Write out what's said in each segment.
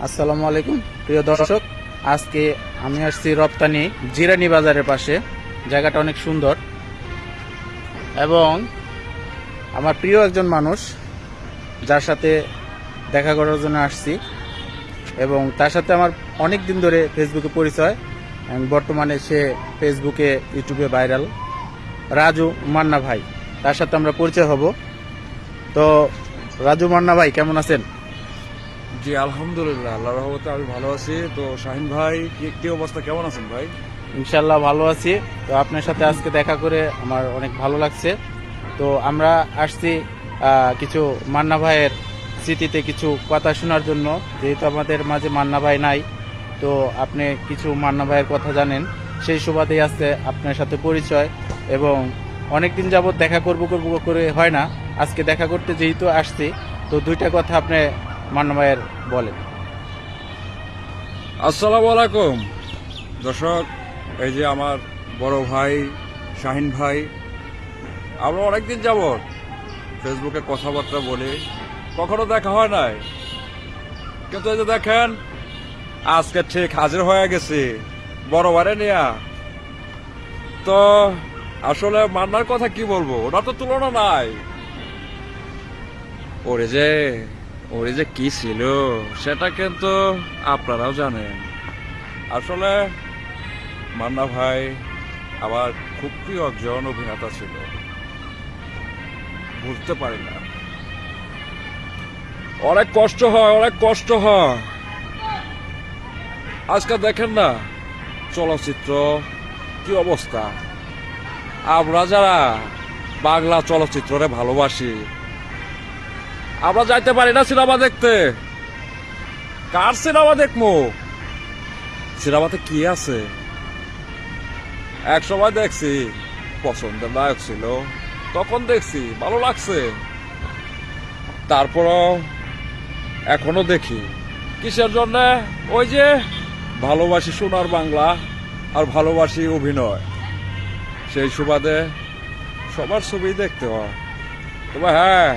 আসসালামু আলাইকুম প্রিয় দর্শক, আজকে আমি আসছি রপ্তানি জিরানি বাজারের পাশে। জায়গাটা অনেক সুন্দর এবং আমার প্রিয় একজন মানুষ যার সাথে দেখা করার জন্য আসছি এবং তার সাথে আমার অনেক দিন ধরে ফেসবুকে পরিচয়। বর্তমানে সে ফেসবুকে ইউটিউবে ভাইরাল, রাজু মান্না ভাই। তার সাথে আমরা পরিচয় হব। তো রাজু মান্না ভাই, কেমন আছেন? জি আলহামদুলিল্লাহ, আল্লাহর রহমতে আমি ভালো আছি। তো শাহিন ভাই, কি অবস্থা, কেমন আছেন ভাই? ইনশাল্লাহ ভালো আছি। তো আপনার সাথে আজকে দেখা করে আমার অনেক ভালো লাগছে। তো আমরা আসছি কিছু মান্না ভাইয়ের স্মৃতিতে কিছু কথা শোনার জন্য, যেহেতু আমাদের মাঝে মান্না ভাই নাই। তো আপনি কিছু মান্না ভাইয়ের কথা জানেন, সেই সুবাদেই আজকে আপনার সাথে পরিচয় এবং অনেক দিন যাবত দেখা করব করে হয় না। আজকে দেখা করতে যেহেতু আসছি, তো দুইটা কথা আপনি মান্না ভাইয়ের বলেন। আসসালামু আলাইকুম দর্শক, এই যে আমার বড় ভাই শাহিন ভাই, আমরা অনেকদিন যাবত ফেসবুকে কথাবার্তা বলি, কখনো দেখা হয় নাই। কিন্তু এই যে দেখেন, আজকে ঠিক হাজির হয়ে গেছি বড় ভাইরে নিয়া। তো আসলে মান্নার কথা কি বলবো, ওনার তো তুলনা নাই। ওরে যে কি ছিল সেটা কিন্তু আপনারাও জানেন। আসলে মান্না ভাই আমার খুব প্রিয় একজন অভিনেতা ছিল, বুঝতে পারি না। অনেক কষ্ট হয়। আজকে দেখেন না চলচ্চিত্র কি অবস্থা। আমরা যারা বাংলা চলচ্চিত্রে ভালোবাসি, আমরা যাইতে পারি না সিনেমা দেখতে। কার সিনেমা দেখবো? সিনেমাতে কি আছে? এক সময় দেখছি, পছন্দের নায়ক ছিল, তখন দেখছি ভালো লাগছে। তারপরও এখনো দেখি। কিসের জন্য? ওই যে ভালোবাসি সোনার বাংলা আর ভালোবাসি অভিনয়, সেই সুবাদে সবার ছবি দেখতে হয়। তবে হ্যাঁ,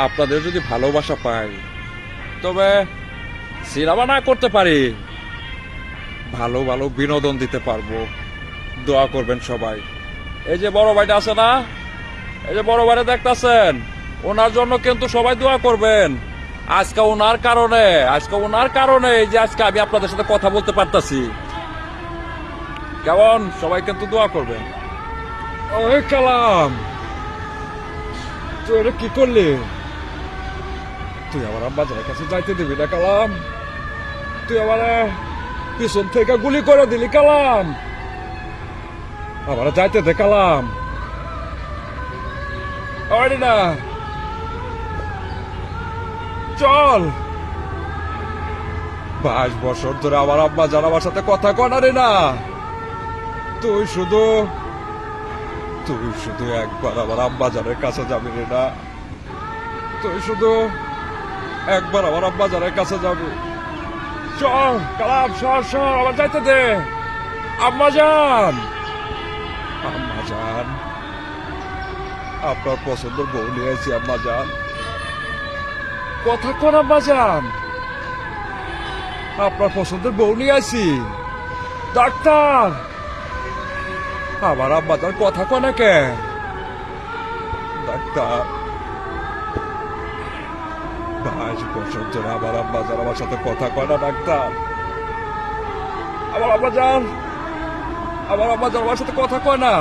আপনাদের যদি ভালোবাসা পাই, তবে সিনেমা না করতে পারি, ভালো ভালো বিনোদন দিতে পারবো। দোয়া করবেন সবাই। এই যে বড় ভাইটা আছে না, এই যে বড় ভাইটা দেখতেছেন, ওনার জন্য কিন্তু সবাই দোয়া করবেন। আজকে ওনার কারণে এই যে আজকে আমি আপনাদের সাথে কথা বলতে পারতাছি। কেমন? সবাই কিন্তু দোয়া করবেন। ওই কালাম, তুই এটা কি করলি? তুই আমার আব্বাজানের কাছে যাইতে দিবি না কালাম? তুই আমার পিছন থেকে গুলি করে দিলি কালাম। আমার যাইতে দে কালাম। না, চল। 22 বছর ধরে আমার আব্বা যারা আমার সাথে কথা কনারে না। তুই শুধু একবার আমার আব্বা জানের কাছে যাবি রে না। তুই শুধু একবার আমার আব্বা জানের কাছে যাবি। চল কালাম, সর আমার যাইতে দে। আম্মা যান, আপনার পছন্দের বউ নিয়ে আছি। আম্মা যান, কথা কন। আম্মা যান, আপনার পছন্দের বউ নিয়ে আছি। ডাক্তার, আমার আম্মা যান কথা কনে কে? ডাক্তার, 22 বছর ধরে আমার আম্মা যান আমার সাথে কথা কয় না। ডাক্তার, আমার আম্মা যান আমার সাথে কথা কয় না।